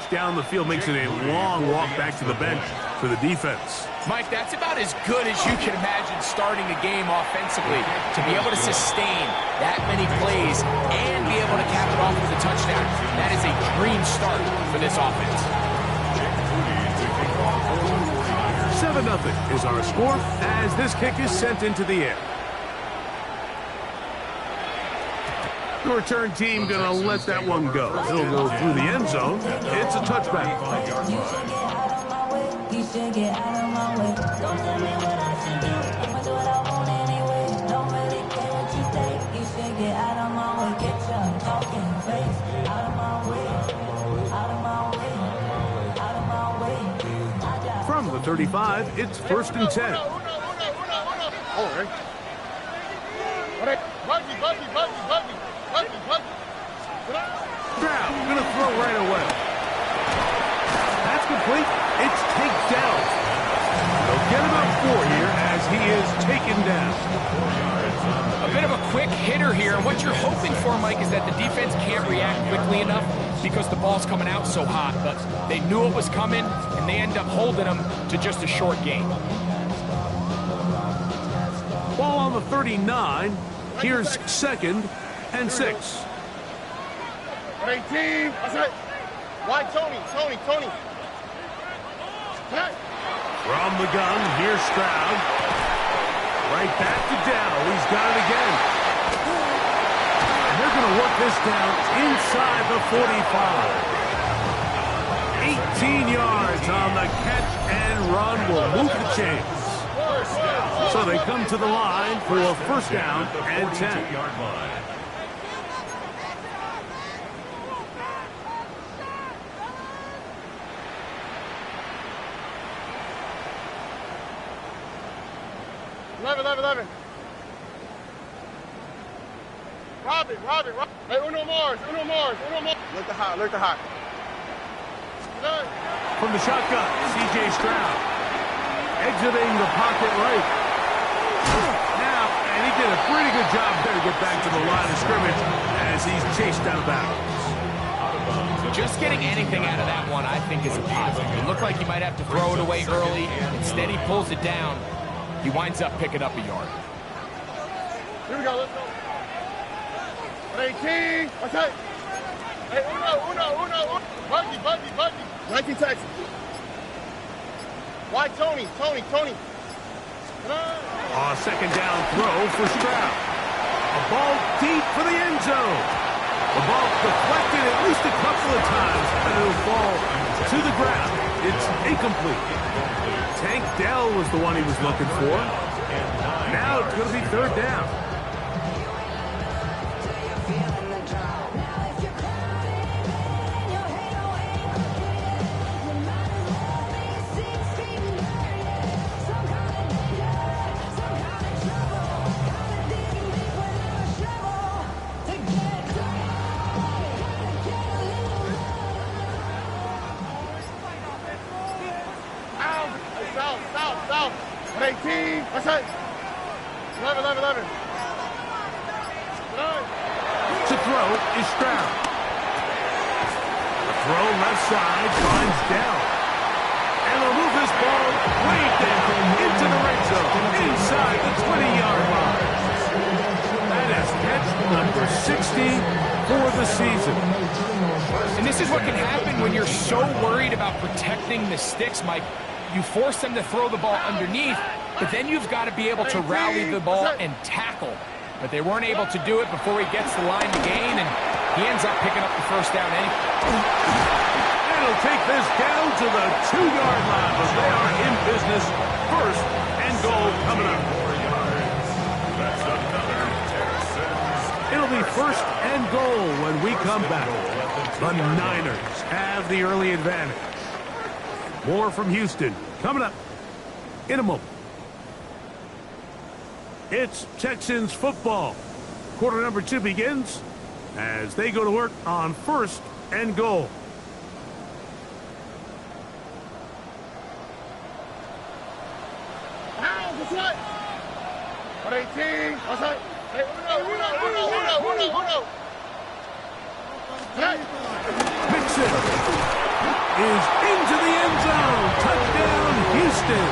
down the field makes it a long walk back to the bench for the defense. Mike, that's about as good as you can imagine starting a game offensively. To be able to sustain that many plays and be able to cap it off with a touchdown, that is a dream start for this offense. 7-0 is our score as this kick is sent into the air. The return team going to let that one go. It'll go through the end zone. It's a touchback. You should get out of my way. Don't tell me what I should do. I'ma do what I want anyway. Don't really care what you think. You should get out of my way. Get your talking face out of my way. Out of my way. Out of my way. From the 35, it's 1st and 10. All right. Buggy. Stroud going to throw right away. That's complete. It's takedown. They'll get about 4 here as he is taken down. A bit of a quick hitter here, and what you're hoping for, Mike, is that the defense can't react quickly enough because the ball's coming out so hot. But they knew it was coming, and they end up holding them to just a short gain. Ball on the 39. Here's 2nd and 6. 18. That's it. Why Tony? From the gun, here's Stroud. Right back to Dell. He's got it again. And they're going to work this down inside the 45. 18 yards on the catch and run will move the chains. So they come to the line for 1st down and 10. Eleven. Robin. Hey, uno more. Look the hot. From the shotgun, C.J. Stroud. Exiting the pocket right. Now, and he did a pretty good job there to get back to the line of scrimmage as he's chased out of bounds. Just getting anything out of that one, I think, is a positive. It looked like he might have to throw it away early. Instead, he pulls it down. He winds up picking up a yard. Here we go, let's go. 18. What's that? Hey, uno. Buggy. 19 Texas. Why Tony? A 2nd down throw for Stroud. A ball deep for the end zone. The ball deflected at least a couple of times, and it'll fall to the ground. It's incomplete. Tank Dell was the one he was looking for. Now it's going to be 3rd down. South. 18. What's that? 11. To throw is Stroud. The throw left side finds Dell. And they'll move this ball way down into the red zone, inside the 20-yard line. That is catch number 60 for the season. And this is what can happen when you're so worried about protecting the sticks, Mike. You force them to throw the ball underneath, but then you've got to be able to rally the ball and tackle. But they weren't able to do it before he gets the line to gain, and he ends up picking up the 1st down anyway. And he'll take this down to the 2-yard line, but they are in business. 1st and goal coming up. It'll be 1st and goal when we come back. The Niners have the early advantage. More from Houston coming up in a moment. It's Texans football. Quarter number 2 begins as they go to work on 1st and goal. What's that? 118. What's that? Hey, uno. Mixon. is into the end zone. Touchdown, Houston.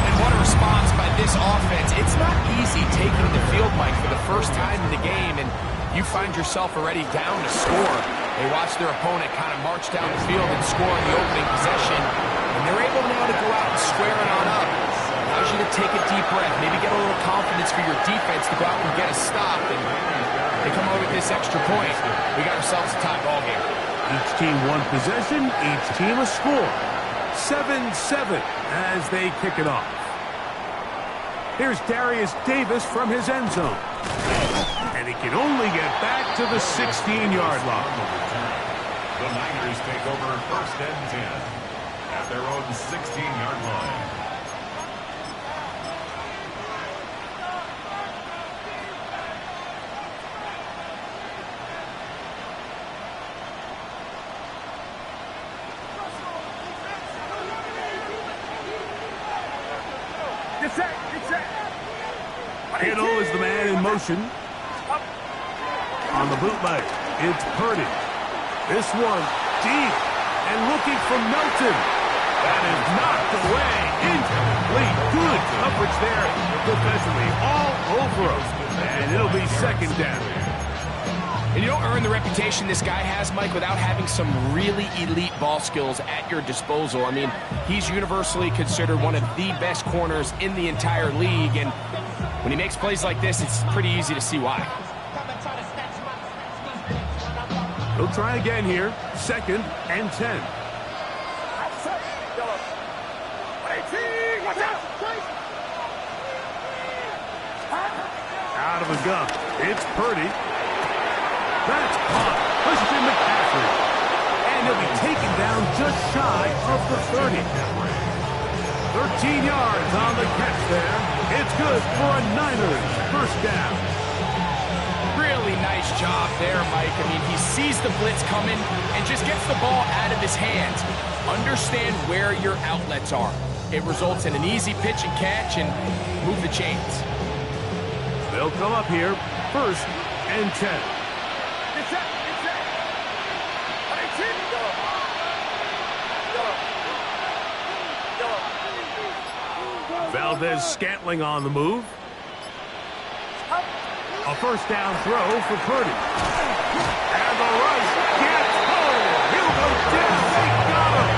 And what a response by this offense. It's not easy taking the field, Mike, for the first time in the game, and you find yourself already down to score. They watch their opponent kind of march down the field and score in the opening possession, and they're able now to go out and square it on up. Allows you to take a deep breath, maybe get a little confidence for your defense to go out and get a stop, and they come over with this extra point. We got ourselves a tie ball game. Each team one possession, each team a score. 7-7 as they kick it off. Here's Darius Davis from his end zone. And he can only get back to the 16-yard line. The Niners take over 1st and 10 at their own 16-yard line. Kittle is the man in motion. On the bootleg, it's Purdy. This one deep and looking for Melton. That is knocked away. Incomplete. Good coverage there defensively. All over him. And it'll be 2nd down. And you don't earn the reputation this guy has, Mike, without having some really elite ball skills at your disposal. I mean, he's universally considered one of the best corners in the entire league, and when he makes plays like this, it's pretty easy to see why. He'll try again here. 2nd and 10. Out of the gun. It's Purdy. That's caught. Christian McCaffrey. And he'll be taken down just shy of the 30. 13 yards on the catch there. It's good for a Niners 1st down. Really nice job there, Mike. I mean, he sees the blitz coming and just gets the ball out of his hands. Understand where your outlets are. It results in an easy pitch and catch and move the chains. They'll come up here 1st and 10. Valdez-Scantling on the move. A 1st down throw for Purdy. And the rush gets home. He'll go down. They got him.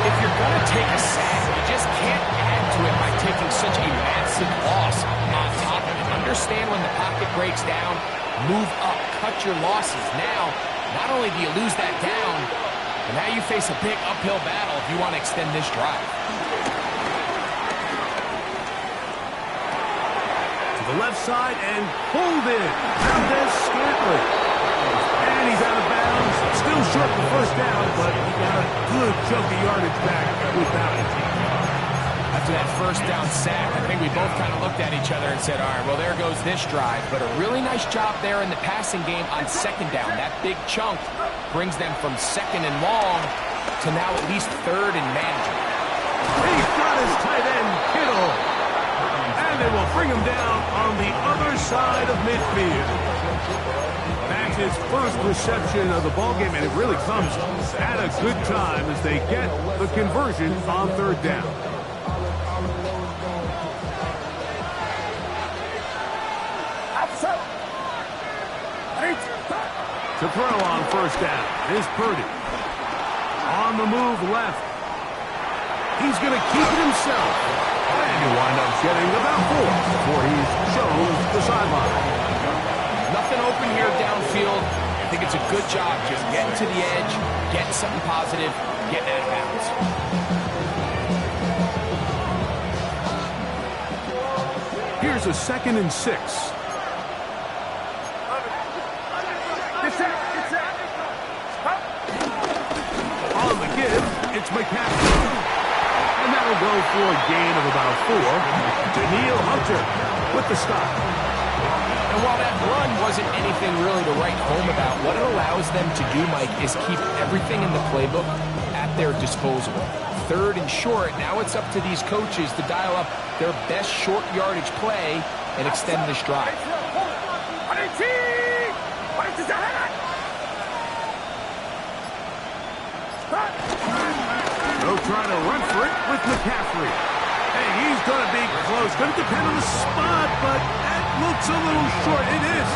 If you're going to take a sack, you just can't add to it by taking such a massive loss on top of it. Understand when the pocket breaks down, move up, cut your losses. Now, not only do you lose that down, but now you face a big uphill battle if you want to extend this drive. The left side and pulled in. Valdez-Scantling. And he's out of bounds. Still short the 1st down, but he got a good chunk of yardage back without it. After that 1st down sack, I think we both kind of looked at each other and said, all right, well, there goes this drive. But a really nice job there in the passing game on 2nd down. That big chunk brings them from 2nd and long to now at least 3rd and manageable. He's got his tight end, Kittle. And they will bring him down on the other side of midfield. That's his 1st reception of the ballgame, and it really comes at a good time as they get the conversion on 3rd down. To throw on 1st down is Purdy. On the move left. He's going to keep it himself. And you wind up getting about 4 before he shows the sideline. Nothing open here downfield. I think it's a good job just getting to the edge, getting something positive, getting out of bounds. Here's a 2nd and 6. On the give, it's McCaffrey. And that'll go for a gain of about 4. Daniil Hunter with the stop. And while that run wasn't anything really to write home about, what it allows them to do, Mike, is keep everything in the playbook at their disposal. 3rd and short, now it's up to these coaches to dial up their best short yardage play and extend this drive. try to run for it with McCaffrey. Hey, he's going to be close. Going to depend on the spot, but that looks a little short. It is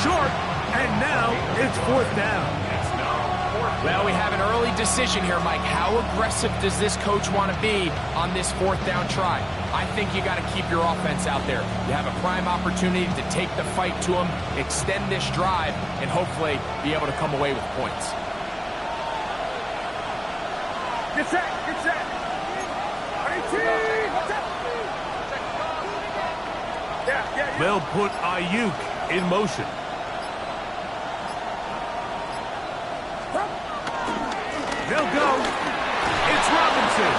short, and now it's 4th down. Well, we have an early decision here, Mike. How aggressive does this coach want to be on this 4th down try? I think you got to keep your offense out there. You have a prime opportunity to take the fight to them, extend this drive, and hopefully be able to come away with points. Get set, get set. 18. Yeah. They'll put Ayuk in motion. They'll go. It's Robinson.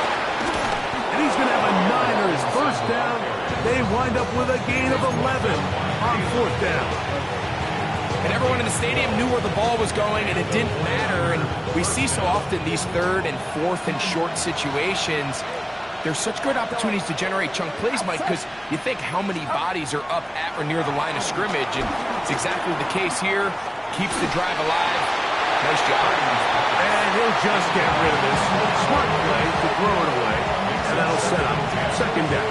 And he's going to have a Niners 1st down. They wind up with a gain of 11 on 4th down. And everyone in the stadium knew where the ball was going, and it didn't matter. And we see so often these 3rd and 4th and short situations. There's such good opportunities to generate chunk plays, Mike, because you think how many bodies are up at or near the line of scrimmage, and it's exactly the case here. Keeps the drive alive. Nice job. And he'll just get rid of this. Smart play to throw it away, and that'll set up 2nd down.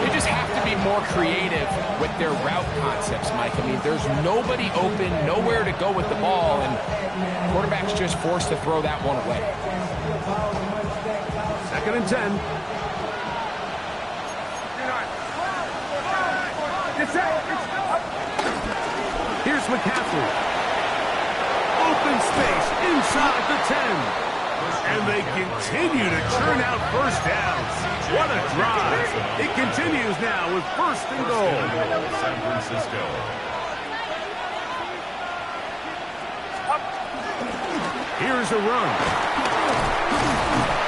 They just have to be more creative with their route concepts, Mike. I mean, there's nobody open, nowhere to go with the ball, and quarterback's just forced to throw that one away. 2nd and 10. Here's McCaffrey. Open space inside the 10. And they continue to churn out 1st downs. What a drive. It continues now with 1st and goal. San Francisco. Here's a run.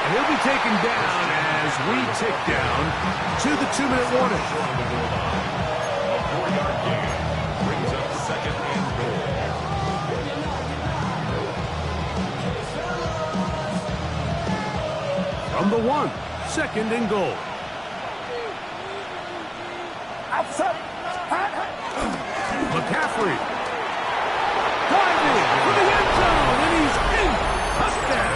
And he'll be taken down as we tick down to the 2-minute warning. A 4-yard gain brings up 2nd and goal. From the 1, 2nd and goal. McCaffrey. Diving for the end zone, and he's in. Touchdown.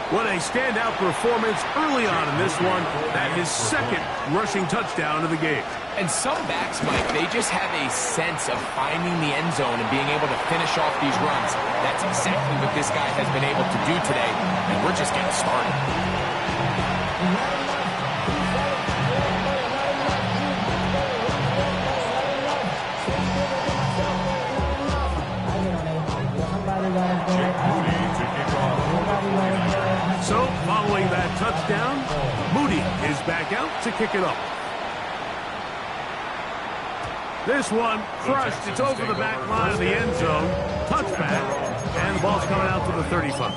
What a standout performance early on in this one. That his 2nd rushing touchdown of the game. And some backs, Mike, they just have a sense of finding the end zone and being able to finish off these runs. That's exactly what this guy has been able to do today, and we're just getting started. So, following that touchdown, Moody is back out to kick it up. This one crushed. It's over the back line of the end zone. Touchback. And the ball's coming out to the 35.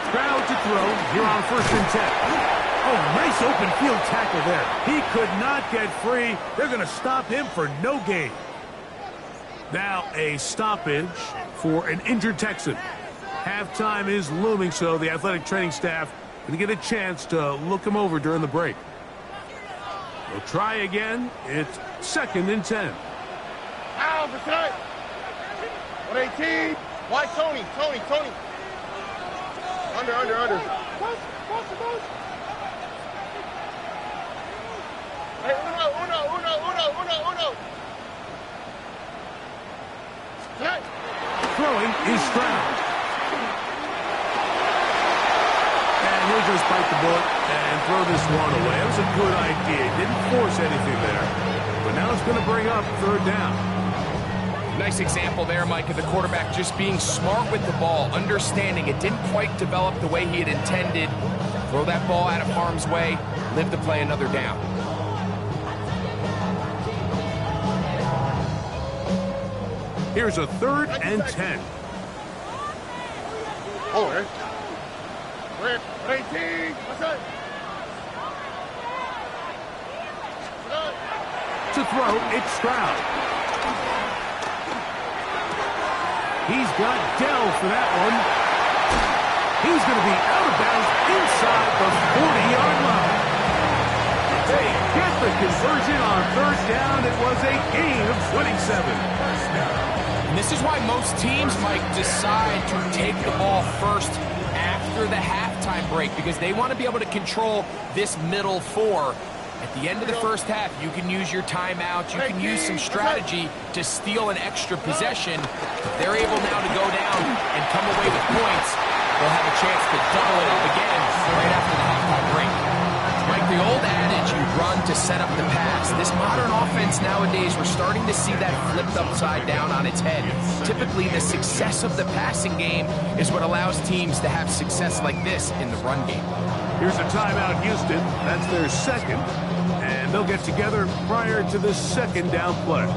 Crowd to throw here on 1st and 10. Oh, nice open field tackle there. He could not get free. They're going to stop him for no gain. Now a stoppage for an injured Texan. Halftime is looming, so the athletic training staff going to get a chance to look him over during the break. We'll try again. It's 2nd and 10. Ow, for tonight. 118. Why Tony? Under. Hey, uno. Hey. Throwing is Stroud. And he'll just bite the bullet and throw this one away. It was a good idea. Didn't force anything there. But now it's going to bring up 3rd down. Nice example there, Mike, of the quarterback just being smart with the ball, understanding it didn't quite develop the way he had intended. Throw that ball out of harm's way, live to play another down. Here's a 3rd and 10. Oh, right. Red, 18. What's that? To throw, it's Stroud. He's got Dell for that one. He's going to be out of bounds inside the 40-yard line. They get the conversion on 3rd down. It was a gain of 27. And this is why most teams might decide to take the ball first after the halftime break, because they want to be able to control this middle 4. At the end of the first half, you can use your timeout, you can use some strategy to steal an extra possession. If they're able now to go down and come away with points, they'll have a chance to double it up again right after the halftime break. Like the old adage, you run to set up the pass. This modern offense nowadays, we're starting to see that flipped upside down on its head. Typically, the success of the passing game is what allows teams to have success like this in the run game. Here's a timeout, Houston. That's their 2nd. And they'll get together prior to the 2nd down play.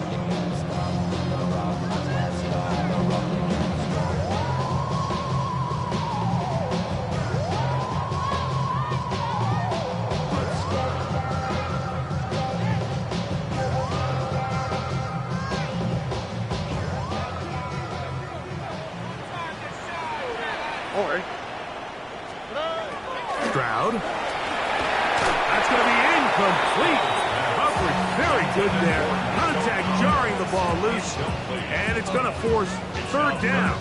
All right. Stroud. That's going to be incomplete. Coverage very good there. Contact jarring the ball loose. And it's going to force 3rd down.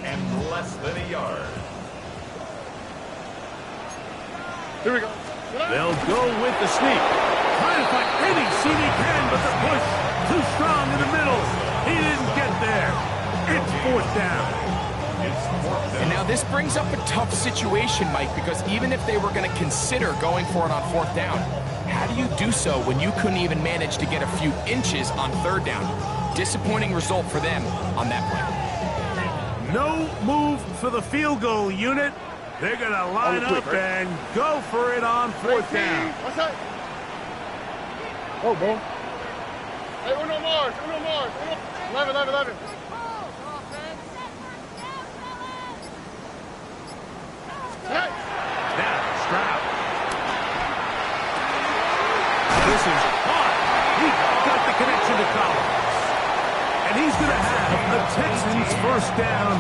And less than a yard. Here we go. They'll go with the sneak. Trying to find any seat he can, but the push too strong in the middle. He didn't get there. It's 4th down. And now this brings up a tough situation, Mike, because even if they were going to consider going for it on 4th down, how do you do so when you couldn't even manage to get a few inches on 3rd down? Disappointing result for them on that play. No move for the field goal unit. They're going to line up and go for it on 4th down. What's that? Oh, bro. Hey, uno more. 11. Hey. Now, Stroud. This is hard. He got the connection to Collins. And he's going to have the Texans 1st down.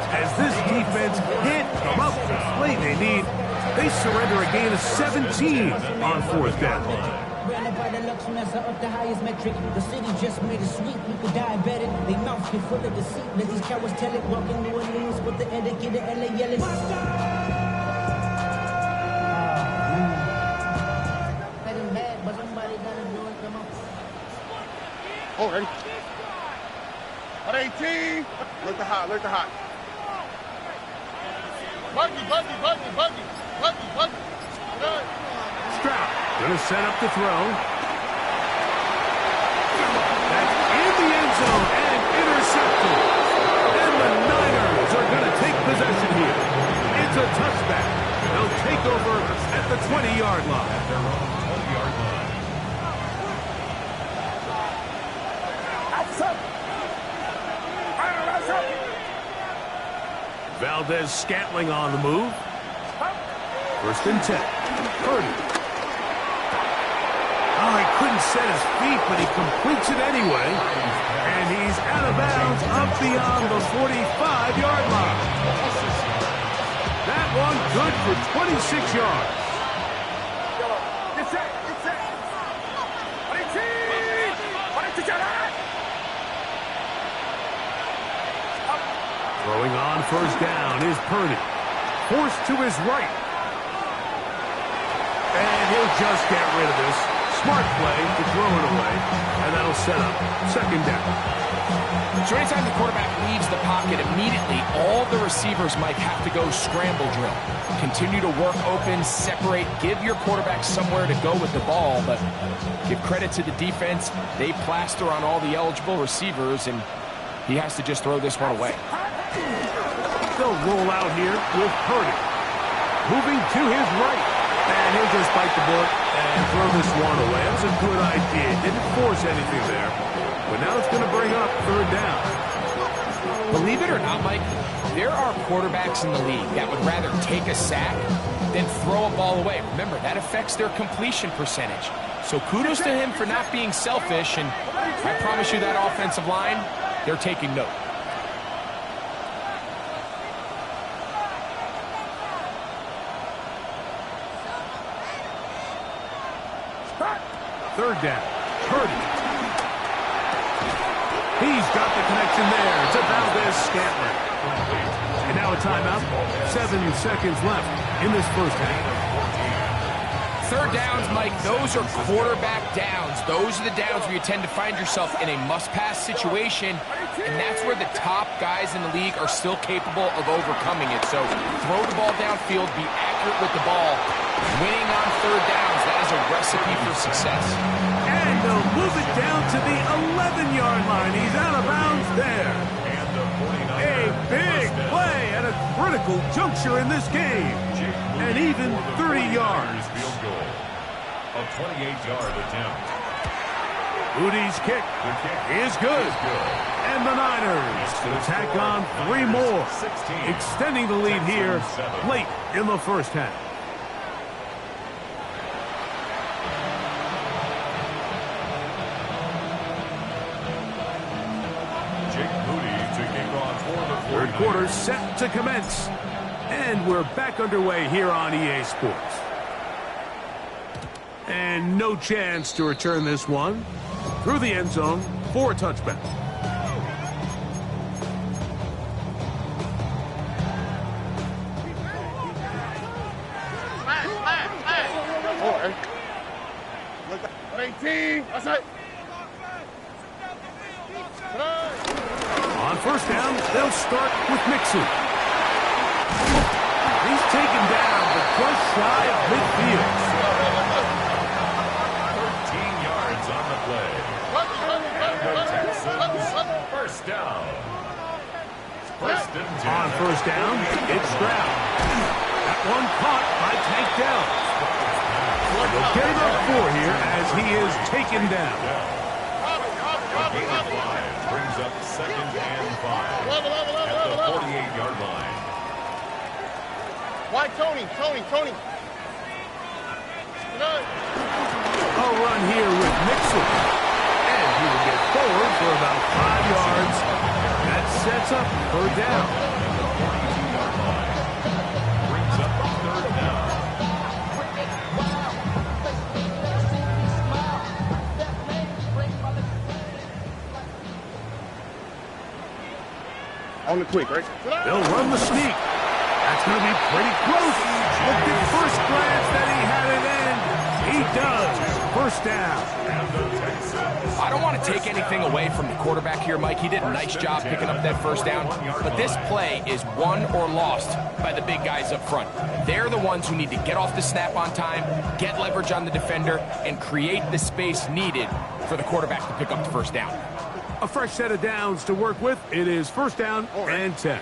As this defense can't come up with the play they need, they surrender a gain of 17 on 4th down. Ran up by the Luxembourg up the highest metric. The city just made it sweet. People diabetic. They mouth get full of deceit. Let these cowards tell it. Walking New Orleans with the etiquette of LA yelling. Oh, ready? 18. Look the hot. Buggy. Stroud gonna set up the throw. That's in the end zone and intercepted. And the Niners are gonna take possession here. It's a touchback. They'll take over at the 20-yard line. At their own 20-yard line. Valdez-Scantling on the move. 1st and 10. Purdy. Oh, he couldn't set his feet, but he completes it anyway. And he's out of bounds up beyond the 45-yard line. That one good for 26 yards. Throwing on 1st down is Purdy. Forced to his right. And he'll just get rid of this. Smart play to throw it away. And that'll set up 2nd down. So anytime the quarterback leaves the pocket immediately, all the receivers might have to go scramble drill. Continue to work open, separate, give your quarterback somewhere to go with the ball, but give credit to the defense. They plaster on all the eligible receivers, and he has to just throw this one away. They'll roll out here with Purdy. Moving to his right. And he'll just bite the bullet and throw this one away. That's a good idea. Didn't force anything there. But now it's going to bring up 3rd down. Believe it or not, Mike, there are quarterbacks in the league that would rather take a sack than throw a ball away. Remember, that affects their completion percentage. So kudos to him for not being selfish, and I promise you that offensive line, they're taking note. Third down. Purdy. He's got the connection there to Valdez-Scantling. And now a timeout. 7 seconds left in this first half. Third downs, Mike, those are quarterback downs. Those are the downs where you tend to find yourself in a must-pass situation, and that's where the top guys in the league are still capable of overcoming it. So throw the ball downfield, be accurate with the ball. Winning on third downs, that is a recipe for success. And they'll move it down to the 11-yard line. He's out of bounds there. A big play at a critical juncture in this game. And even 30 yards. Field goal. A 28-yard attempt. Moody's kick is good. And the Niners will tack on 3 more, extending the lead here late in the first half. Third quarter set to commence. And we're back underway here on EA Sports. And no chance to return this one through the end zone for a touchback. On first down, they'll start with Mixon. He's taken down, but just shy of midfield. 13 yards on the play. And the Texans, first down. First and 10. On first down, it's Stroud. That one caught by Tank Dell. They'll get it up 4 here as he is taken down. A gain of 5 brings up second and 5 at the 48-yard line. Why, Tony? A run here with Mixon. And he will get forward for about 5 yards. That sets up third down. The 42-yard line brings up third down. On the quick, right? They'll run the sneak. That's going to be pretty close. Looked at first glance that he had it in. He does. First down. I don't want to take anything away from the quarterback here, Mike. He did a nice job picking up that first down. But this play is won or lost by the big guys up front. They're the ones who need to get off the snap on time, get leverage on the defender, and create the space needed for the quarterback to pick up the first down. A fresh set of downs to work with. It is first down and 10.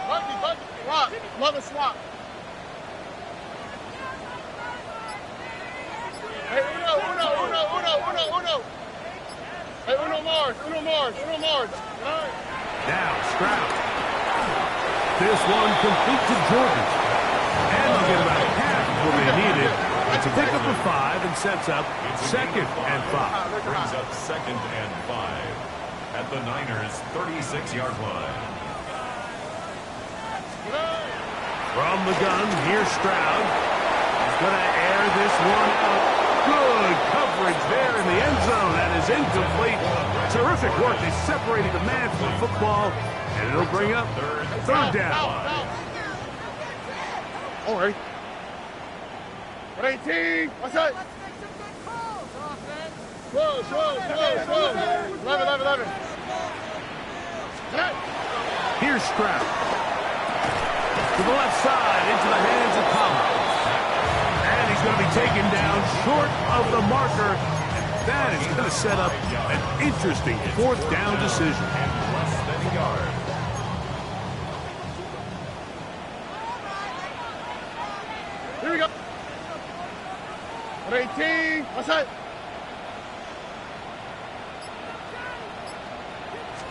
Buggy, swap. Love a swap. Hey, Uno. Hey, Uno Mars. Now, Stroud. This one complete to Jordan. And they'll get about half of what they needed to pick up a 5 and sets up second and 5. Brings up second and 5 at the Niners' 36-yard line. From the gun, here's Stroud. He's going to air this one out. Good coverage there in the end zone. That is incomplete. Terrific work. They separated the man from the football, and it'll bring up third down. All right. 18. What's that? Slow. 11. Here's Stroud. To the left side, into the hands of Collins. And he's going to be taken down short of the marker. That is going to set up an interesting fourth down decision. And less than a yard. Here we go. 18. What's that?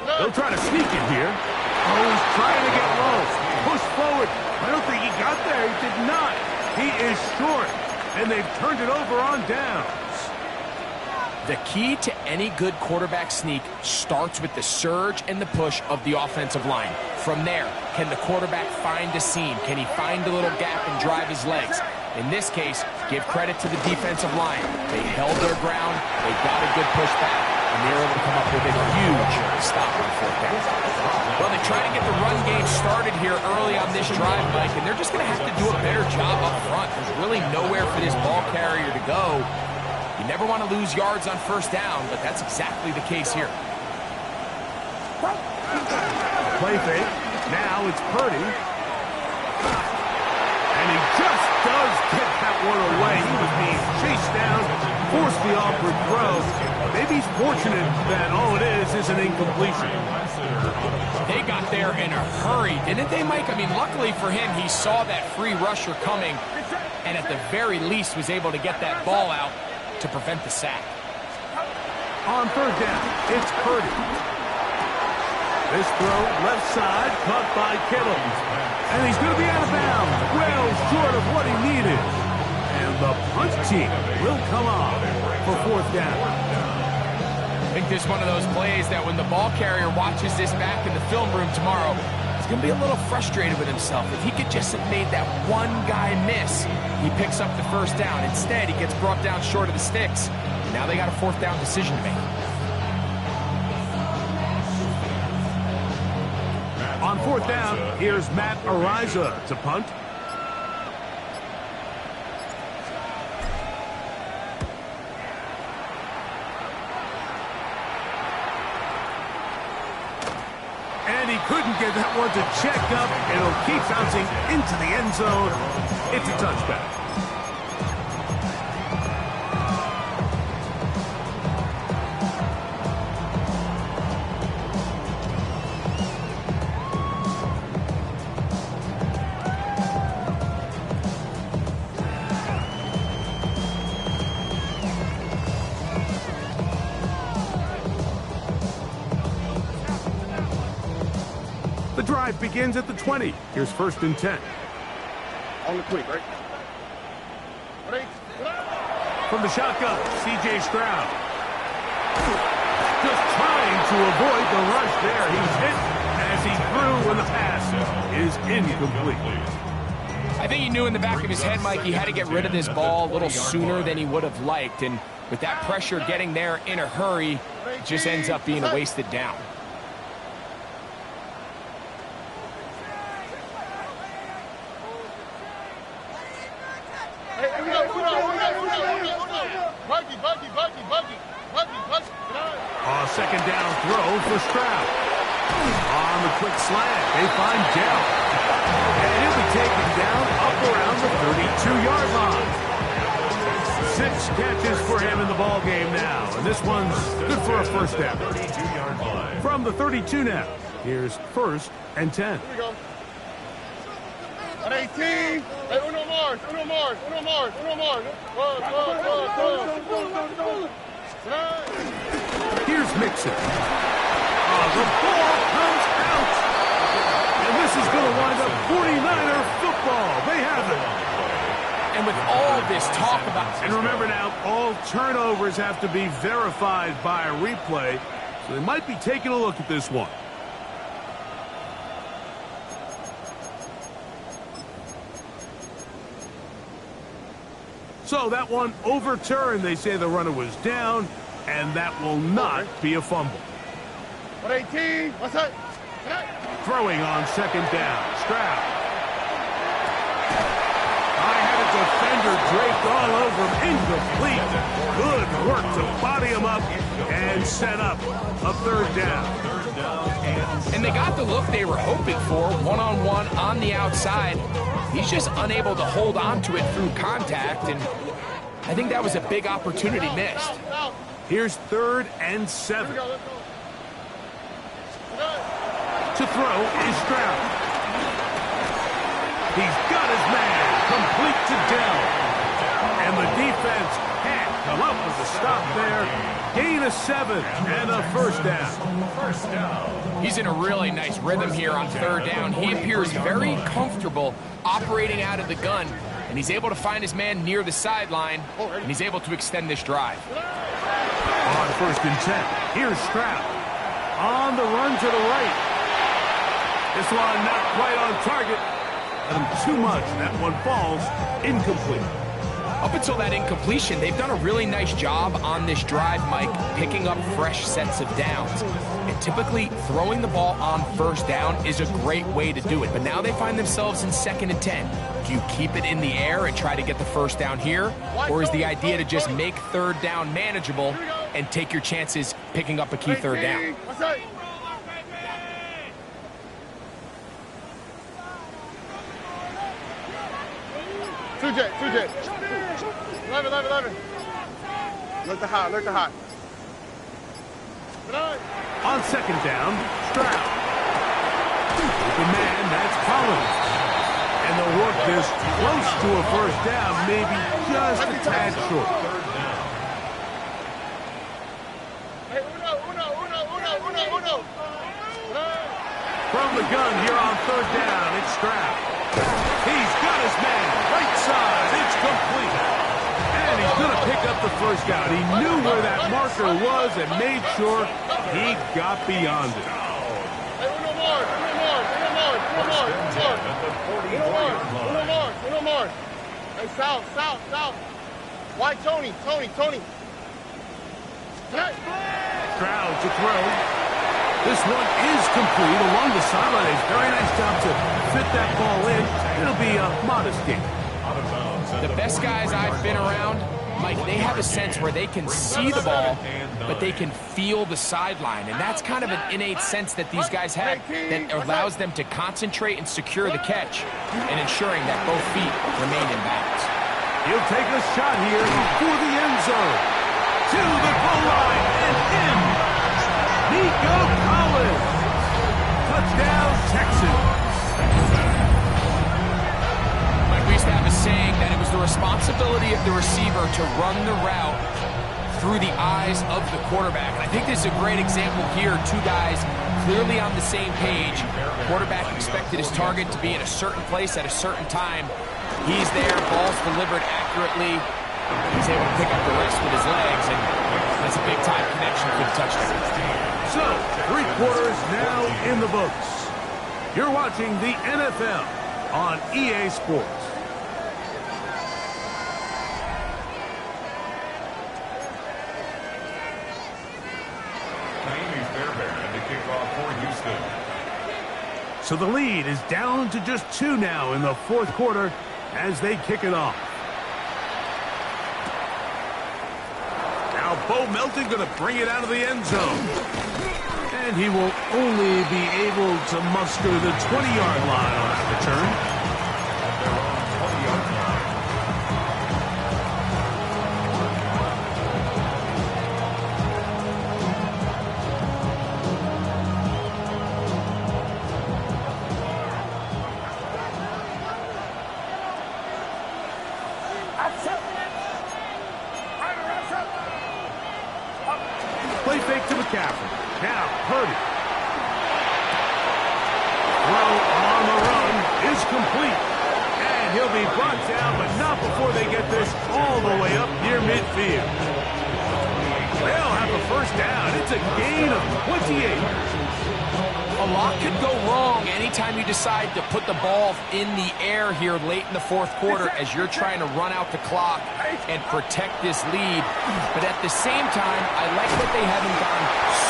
They'll try to sneak it here. Oh, he's trying to get low. Push forward. I don't think he got there. He did not. He is short. And they've turned it over on downs. The key to any good quarterback sneak starts with the surge and the push of the offensive line. From there, can the quarterback find a seam? Can he find a little gap and drive his legs? In this case, give credit to the defensive line. They held their ground, they got a good push back, and they were able to come up with a huge stop on fourth down. Well, they try to get the run game started here early on this drive, Mike, and they're just going to have to do a better job up front. There's really nowhere for this ball carrier to go. You never want to lose yards on first down, but that's exactly the case here. Play fake. Now it's Purdy. And he just does get that one away. He was being chased down, forced the awkward throw. Maybe he's fortunate that all it is an incompletion. They got there in a hurry, didn't they, Mike? I mean, luckily for him, he saw that free rusher coming, and at the very least was able to get that ball out to prevent the sack. On third down, it's Purdy. This throw, left side, caught by Kittle. And he's going to be out of bounds, well short of what he needed. And the punt team will come on for fourth down. I think this is one of those plays that when the ball carrier watches this back in the film room tomorrow, he's going to be a little frustrated with himself. If he could just have made that one guy miss, he picks up the first down. Instead, he gets brought down short of the sticks. And now they got a fourth down decision to make. On fourth down, here's Matt Ariza to punt. And he couldn't get that one to check up. It'll keep bouncing into the end zone. It's a touchback. The drive begins at the 20. Here's first and 10. On the quick, right? From the shotgun, C.J. Stroud. Just trying to avoid the rush there. He's hit as he threw when the pass is incomplete. I think he knew in the back of his head, Mike, he had to get rid of this ball a little sooner than he would have liked. And with that pressure getting there in a hurry, it just ends up being a wasted down. Second down throw for Stroud. On the quick slant, they find Dell. And he'll be taken down up around the 32-yard line. 6 catches for him in the ball game now. And this one's good for a first down. From the 32 now, here's first and 10. Here we go. At 18. Hey, uno Mars. Here's Mixon. The ball comes out. And this is going to wind up 49er football. They have it. And with all this talk about... And remember now, all turnovers have to be verified by a replay. So they might be taking a look at this one. So that one overturned. They say the runner was down, and that will not be a fumble. 18. What's that? Throwing on second down. Stroud. I had a defender draped all over him. Incomplete. Good work to body him up and set up a third down. And they got the look they were hoping for, one-on-one on the outside. He's just unable to hold on to it through contact, and I think that was a big opportunity missed. Here's third and 7. To throw is Stroud. He's got his man complete to Dell. And the defense can't come up with a stop there. Gain of 7 and a first down. First down. He's in a really nice rhythm here on third down. He appears very comfortable operating out of the gun, and he's able to find his man near the sideline, and he's able to extend this drive. On 1st and 10, here's Stroud. On the run to the right. This one not quite on target. Too much. That one falls incomplete. Up until that incompletion, they've done a really nice job on this drive, Mike, picking up fresh sets of downs. And typically, throwing the ball on 1st down is a great way to do it. But now they find themselves in 2nd and 10. Do you keep it in the air and try to get the 1st down here? Or is the idea to just make 3rd down manageable and take your chances picking up a key 3rd down? Two jet. 11. Look the hot. On 2nd down, Stroud. The man, that's Collins. And they'll work this close to a 1st down, maybe just a tad short. Hey, uno. From the gun here on 3rd down, it's Stroud. He's got his man, right side, it's complete. And he's going to pick up the 1st down. He knew where that marker was and made sure he got beyond it. Hey, uno more. Hey, south. Why, Tony? Hey. Stroud to throw. This one is complete along the sideline. Very nice job to fit that ball in. It'll be a modest gain. The best guys I've been around, Mike, they have a sense where they can see the ball, but they can feel the sideline. And that's kind of an innate sense that these guys have that allows them to concentrate and secure the catch and ensuring that both feet remain in bounds. He'll take a shot here for the end zone. To the goal line and in. Nico Collins. Touchdown, Texans. We used to have a saying that it was the responsibility of the receiver to run the route through the eyes of the quarterback. And I think this is a great example here. Two guys clearly on the same page. Quarterback expected his target to be in a certain place at a certain time. He's there, ball's delivered accurately. He's able to pick up the rest with his legs, and that's a big-time connection for the touchdown. So, 3 quarters now in the books. You're watching the NFL on EA Sports. So the lead is down to just 2 now in the 4th quarter as they kick it off. Now Bo Melton going to bring it out of the end zone. And he will only be able to muster the 20-yard line on that return. Play fake to McCaffrey. Now, Purdy. Throw on the run is complete. And he'll be brought down, but not before they get this all the way up near midfield. They'll have a 1st down. It's a gain of 28. A lot could go wrong anytime you decide to put the ball in the air here late in the 4th quarter as you're trying to run out the clock and protect this lead. But at the same time, I like that they haven't gone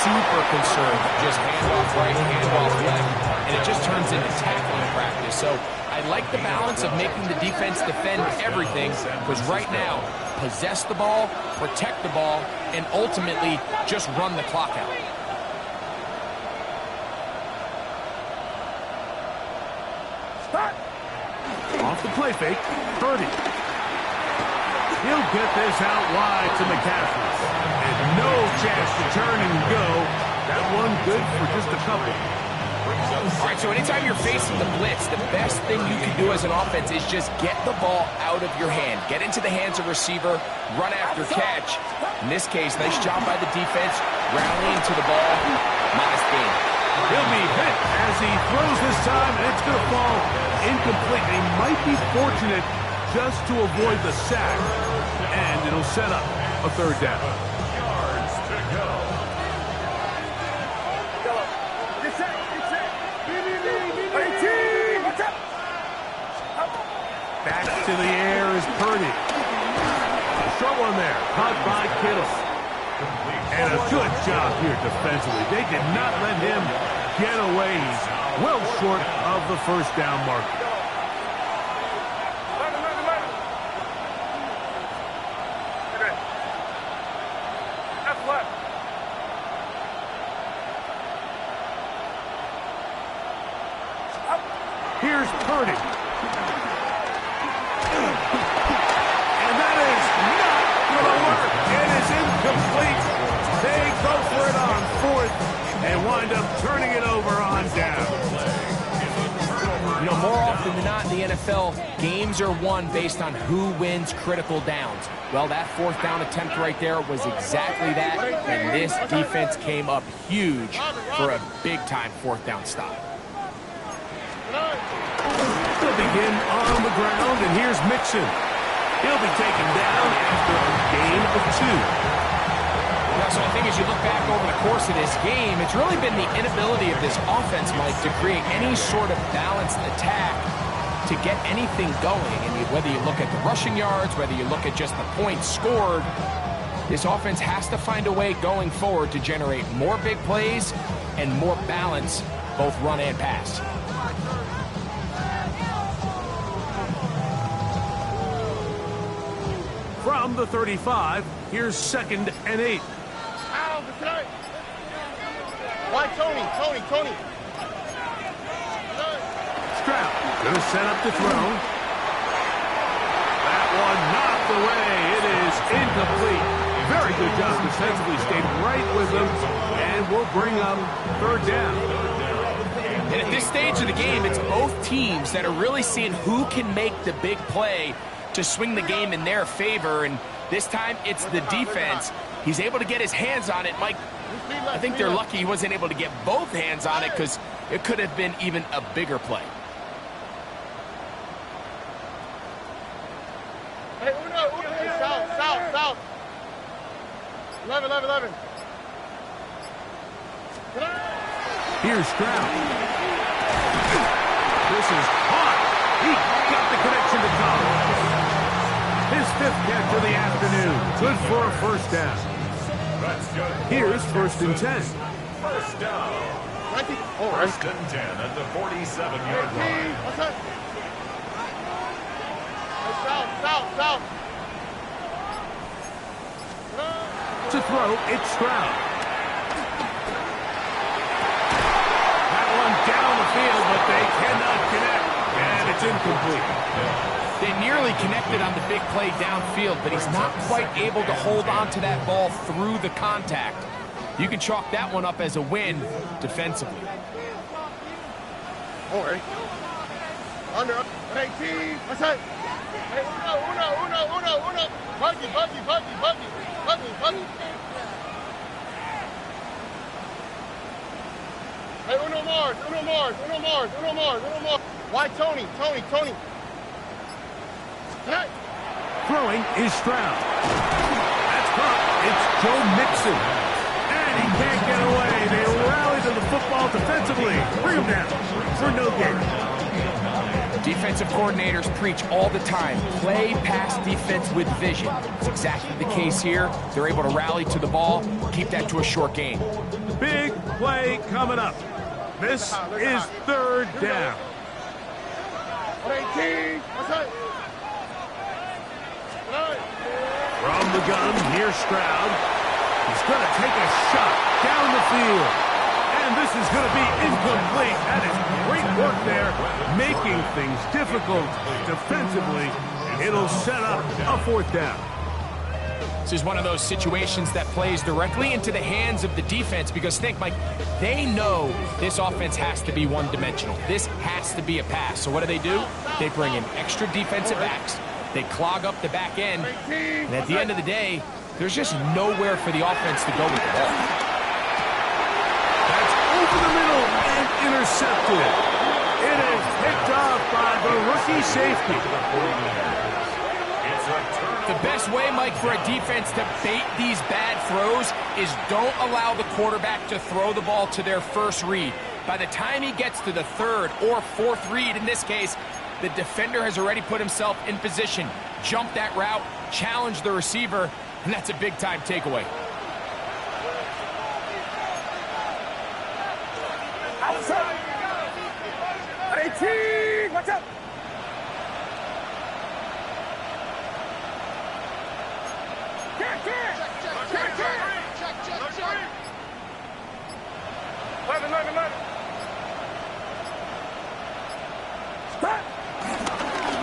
super concerned. Just handoff right, handoff left, and it just turns into tackling practice. So I like the balance of making the defense defend everything, because right now, possess the ball, protect the ball, and ultimately just run the clock out. Off the play fake, Purdy. He'll get this out wide to McCaffrey. And no chance to turn and go. That one good for just a couple. brings up All right, so anytime you're facing the blitz, the best thing you can do as an offense is just get the ball out of your hand. Get into the hands of receiver, run after catch. In this case, nice job by the defense, rallying to the ball. Modest gain. He'll be hit as he throws this time, and it's going to fall incomplete. He might be fortunate just to avoid the sack, and it'll set up a third down. yards to go. Back to the air is Purdy. Short one there, caught by Kittle. And a good job here defensively. They did not let him get away. He's well short of the first down marker. Here's Purdy. And that is not going to work. It is incomplete. They go for it on fourth and wind up turning it over on down. You know, more often than not in the NFL, games are won based on who wins critical downs. Well, that fourth down attempt right there was exactly that, and this defense came up huge for a big-time fourth down stop. They'll begin on the ground, and here's Mixon. He'll be taken down after a gain of 2. Now, so I think as you look back over the course of this game, it's really been the inability of this offense, Mike, to create any sort of balanced attack to get anything going. I mean, whether you look at the rushing yards, whether you look at just the points scored, this offense has to find a way going forward to generate more big plays and more balance, both run and pass. From the 35, here's 2nd and 8. Why Tony? Stroud gonna set up the throw. That one knocked away. It is incomplete. Very good job defensively. Stayed right with them, and will bring up third down. And at this stage of the game, it's both teams that are really seeing who can make the big play to swing the game in their favor, and this time it's the defense. He's able to get his hands on it. Mike, I think they're lucky he wasn't able to get both hands on it, because it could have been even a bigger play. Hey, south. 11. Here's Stroud. This is hot. He got the connection to Collins. His 5th catch of the afternoon. Good for a first down. That's good. Here's 1st and 10. First down. First and 10 at the 47-yard line. What's that? South. To throw, it's Stroud. That one down the field, but they cannot connect. And it's incomplete. They nearly connected on the big play downfield, but he's not quite able to hold on to that ball through the contact. You can chalk that one up as a win defensively. All right. Under 18. What's that? Hey, uno. Buggy. Hey, uno more. Why Tony? Hey. Throwing is Stroud. That's caught. It's Joe Mixon. And he can't get away. They rally to the football defensively. Bring him down for no gain. Defensive coordinators preach all the time, play pass defense with vision. It's exactly the case here. They're able to rally to the ball, keep that to a short gain. Big play coming up. This is third down. 18. What's that? From the gun, here's Stroud. He's going to take a shot down the field. And this is going to be incomplete. That is great work there, making things difficult defensively. It'll set up a fourth down. This is one of those situations that plays directly into the hands of the defense because think, Mike, they know this offense has to be one-dimensional. This has to be a pass. So what do? They bring in extra defensive backs. They clog up the back end. And at the end of the day, there's just nowhere for the offense to go with the ball. That's over the middle and intercepted. It is picked off by the rookie safety. The best way, Mike, for a defense to bait these bad throws is don't allow the quarterback to throw the ball to their first read. By the time he gets to the third or fourth read, in this case, the defender has already put himself in position, jump that route, challenge the receiver, and that's a big-time takeaway. Outside. 18. Watch out.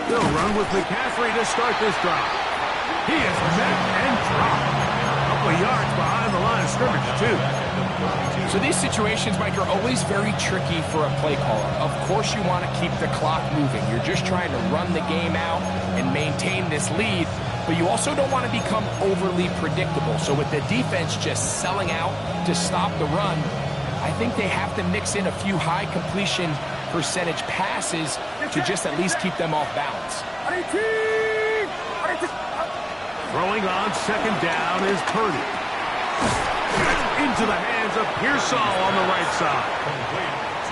They'll run with McCaffrey to start this drive. He is met and dropped. A couple of yards behind the line of scrimmage, too. So these situations, Mike, are always very tricky for a play caller. Of course you want to keep the clock moving. You're just trying to run the game out and maintain this lead, but you also don't want to become overly predictable. So with the defense just selling out to stop the run, I think they have to mix in a few high completion percentage passes to just at least keep them off balance. Throwing on second down is Purdy. Into the hands of Pearsall on the right side.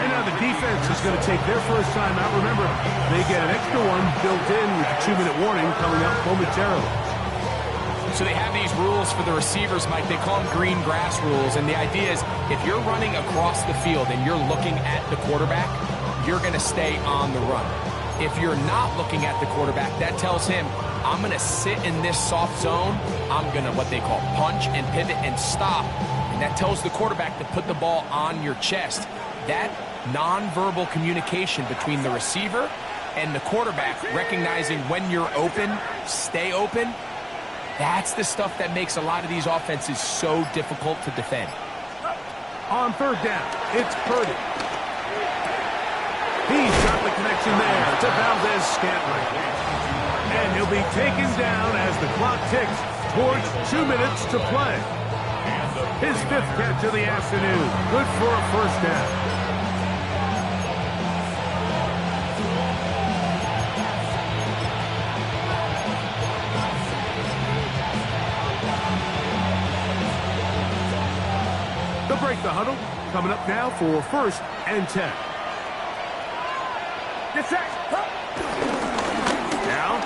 And now the defense is going to take their first time out. Remember, they get an extra one built in with a 2-minute warning coming up momentarily. So they have these rules for the receivers, Mike. They call them green grass rules. And the idea is if you're running across the field and you're looking at the quarterback, you're going to stay on the run. If you're not looking at the quarterback, that tells him, I'm going to sit in this soft zone. I'm going to what they call punch and pivot and stop. And that tells the quarterback to put the ball on your chest. That nonverbal communication between the receiver and the quarterback, recognizing when you're open, stay open, that's the stuff that makes a lot of these offenses so difficult to defend. On third down, it's Purdy. He's got the connection there to Valdez-Scantling. And he'll be taken down as the clock ticks towards 2 minutes to play. His fifth catch of the afternoon. Good for a first down. They'll break the huddle. Coming up now for first and 10. Now, a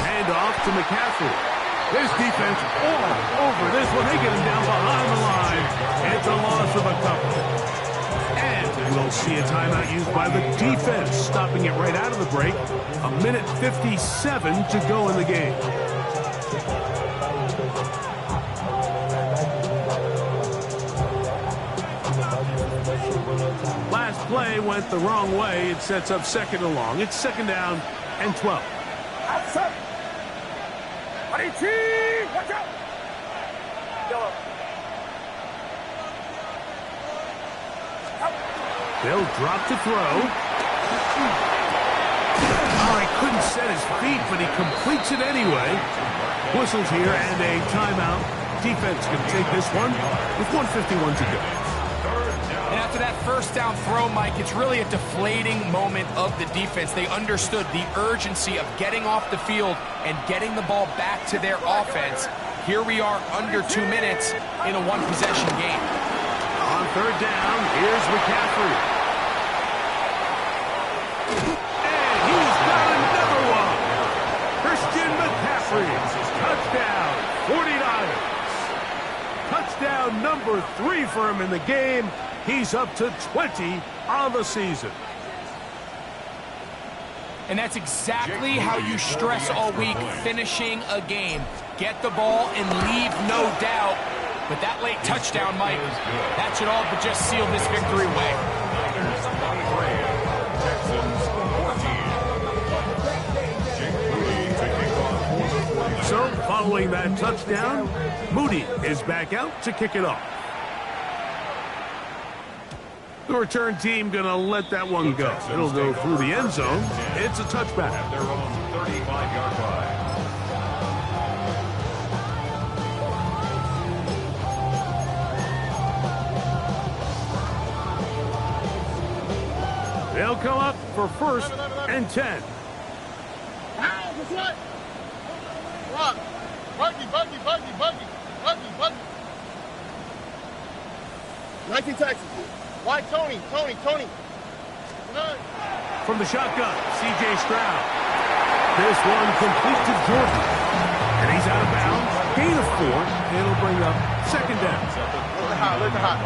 handoff to McCaffrey. His defense all over this one. They get him down behind the line. It's a loss of a couple. And we'll see a timeout used by the defense, stopping it right out of the break. 1:57 to go in the game. Last play went the wrong way. It sets up second and long. It's second down and 12. Outside. Watch out. They'll drop to throw. Oh, he couldn't set his feet, but he completes it anyway. Whistles here and a timeout. Defense can take this one with 1:51 to go. And after that first down throw, Mike, it's really a deflating moment of the defense. They understood the urgency of getting off the field and getting the ball back to their offense. Here we are under 2 minutes in a one-possession game. On third down, here's McCaffrey. And he's got another one. Christian McCaffrey, touchdown, 49ers. Touchdown number 3 for him in the game. He's up to 20 on the season. And that's exactly how you stress all week, finishing a game. Get the ball and leave no doubt. But that late touchdown, Mike, that should all but just seal this victory away. So So, following that touchdown, Moody is back out to kick it off. The return team going to let that one go. It'll go through the end zone. It's a touchback. At their own 35-yard line. They'll come up for first and 10. Buggy. 19 Texas. Why Tony? From the shotgun, C.J. Stroud. This one complete to Jordan. And he's out of bounds. Gain of 4. It'll bring up second down. Look at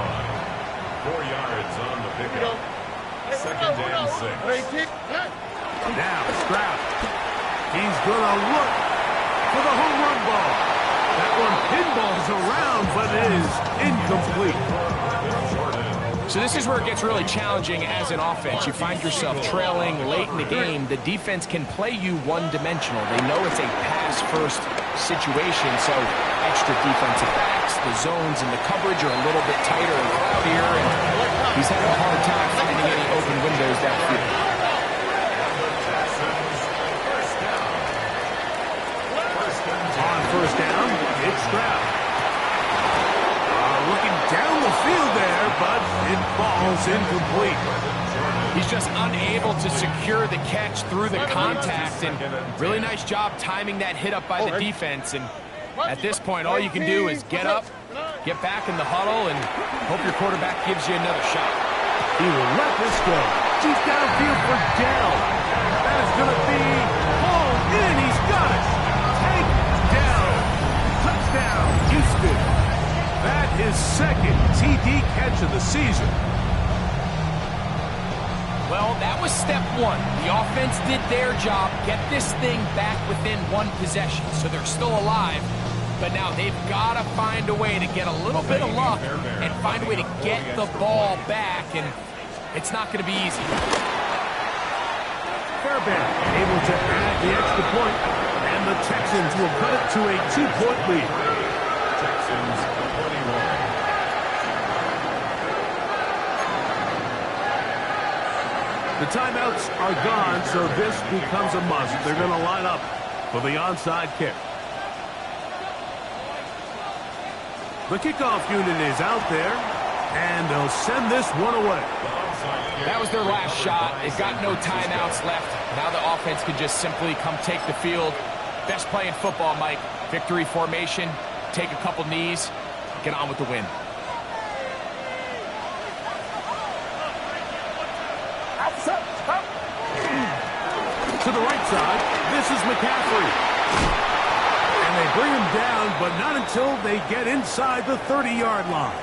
4 yards on the pickup. Second and 6. Now, Stroud. He's going to look for the home run ball. That one pinballs around, but it is incomplete. So this is where it gets really challenging as an offense. You find yourself trailing late in the game. The defense can play you one-dimensional. They know it's a pass-first situation, so extra defensive backs, the zones and the coverage are a little bit tighter and cloudier, and he's having a hard time finding any open windows downfield. On first down, it's Stroud. Looking down the field there, but it falls incomplete. He's just unable to secure the catch through the contact, and really nice job timing that hit up by the defense. And at this point, all you can do is get up, get back in the huddle, and hope your quarterback gives you another shot. He will let this go. Deep downfield for Dell. That is going to be hauled in. He's got it. Take down. Touchdown, Houston. That is second TD catch of the season. Well, that was step one. The offense did their job, get this thing back within one possession, so they're still alive. But now they've got to find a way to get a little bit of luck and find a way to get the ball back, and it's not going to be easy. Fairbairn able to add the extra point, and the Texans will cut it to a 2-point lead. Texans 21. The timeouts are gone, so this becomes a must. They're going to line up for the onside kick. The kickoff unit is out there, and they'll send this one away. That was their last shot. They've got no timeouts left. Now the offense can just simply come take the field. Best play in football, Mike. Victory formation, take a couple knees, get on with the win. To the right side, this is McCaffrey. And they bring him down, but not until they get inside the 30-yard line.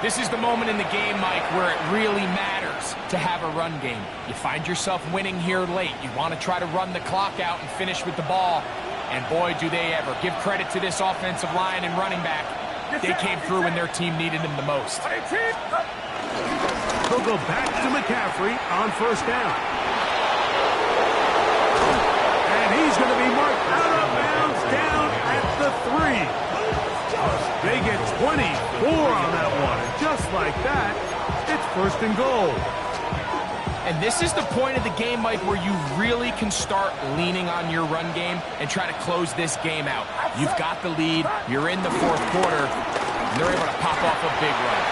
This is the moment in the game, Mike, where it really matters to have a run game. You find yourself winning here late. You want to try to run the clock out and finish with the ball. And boy, do they ever. Give credit to this offensive line and running back. They came through when their team needed them the most. They'll go back to McCaffrey on first down. And he's going to be marked out of bounds down at the 3. They get 24 on that one. And just like that, it's first and goal. And this is the point of the game, Mike, where you really can start leaning on your run game and try to close this game out. You've got the lead. You're in the fourth quarter. And they're able to pop off a big run.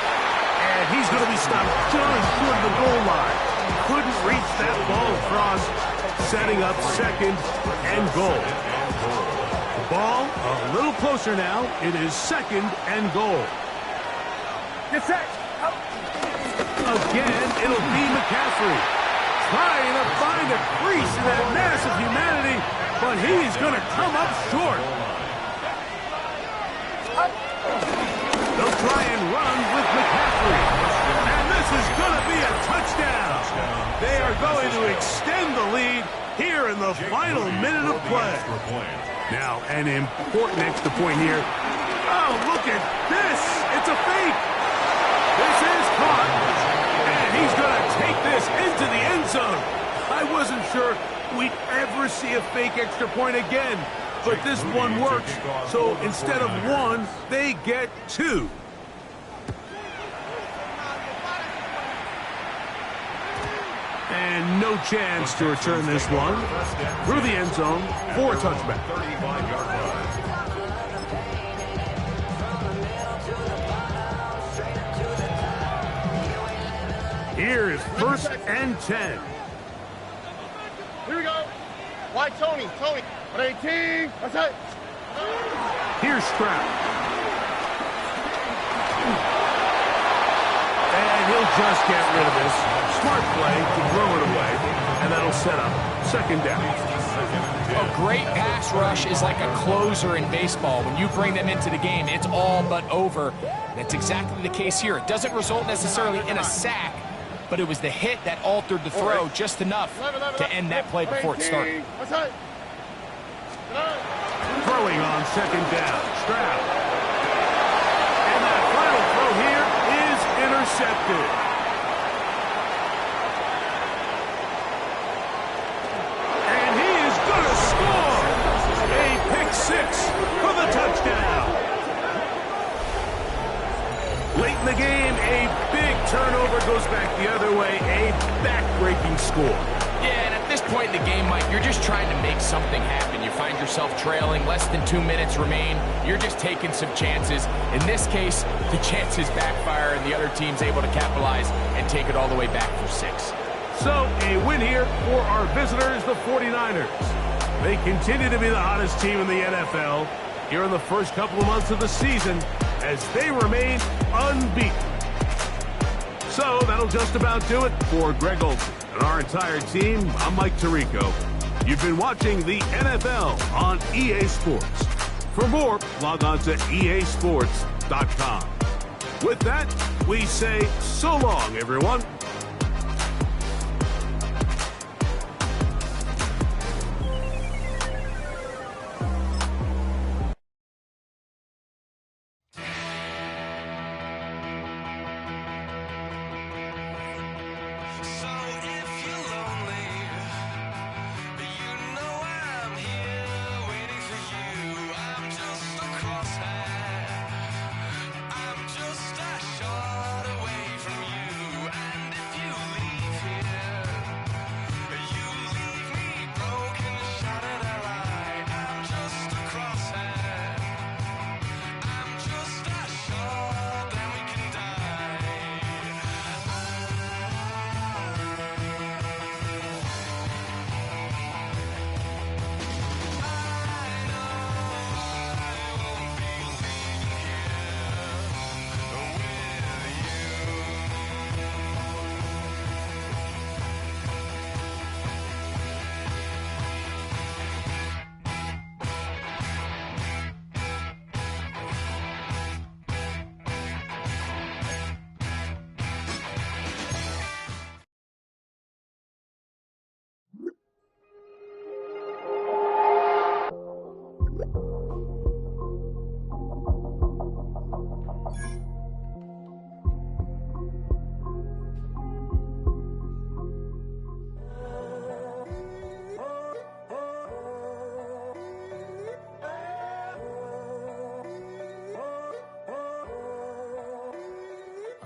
And he's going to be stopped just short of the goal line. Couldn't reach that ball across, setting up second and goal. The ball a little closer now. It is second and goal. Get set. Again, it'll be McCaffrey. Trying to find a crease in that mass of humanity, but he's going to come up short. They'll try and run with McCaffrey. And this is going to be a touchdown. They are going to extend the lead here in the final minute of play. Now, an important extra point here. Oh, look at this. It's a fake. This is caught. And he's going to take this into the end zone. I wasn't sure we'd ever see a fake extra point again. but this one works. So instead of 1, they get 2. And no chance to return this one through the end zone for a touchback. 35-yard run. Here is 1st and 10. Here we go. Why Tony? 18. That's it. Here's Stroud. And he'll just get rid of this. Smart play to throw it away. And that'll set up 2nd down. A great pass rush is like a closer in baseball. When you bring them into the game, it's all but over. That's exactly the case here. It doesn't result necessarily in a sack, but it was the hit that altered the throw just enough to end that play before it started. Throwing on 2nd down. Stroud. And that final throw here is intercepted. And he is going to score. A pick 6 for the touchdown. Late in the game, a big turnover goes back the other way. A back-breaking score. Yeah, and at this point in the game, Mike, you're just trying to make something happen. You find yourself trailing, less than 2 minutes remain. You're just taking some chances. In this case, the chances backfire, and the other team's able to capitalize and take it all the way back for 6. So, a win here for our visitors, the 49ers. They continue to be the hottest team in the NFL here in the first couple of months of the season as they remain unbeaten. So, that'll just about do it for Greg Olsen and our entire team. I'm Mike Tirico. You've been watching the NFL on EA Sports. For more, log on to easports.com. With that, we say so long, everyone.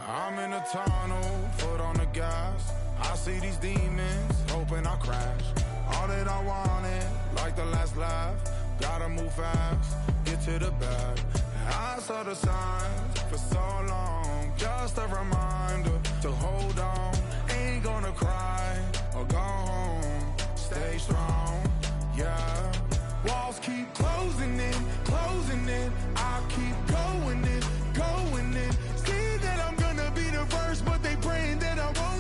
I'm in a tunnel, foot on the gas. I see these demons, hoping I crash. All that I wanted, like the last laugh. Gotta move fast, get to the bag. I saw the signs for so long, just a reminder to hold on. Ain't gonna cry or go home, stay strong, yeah. Walls keep closing in, I keep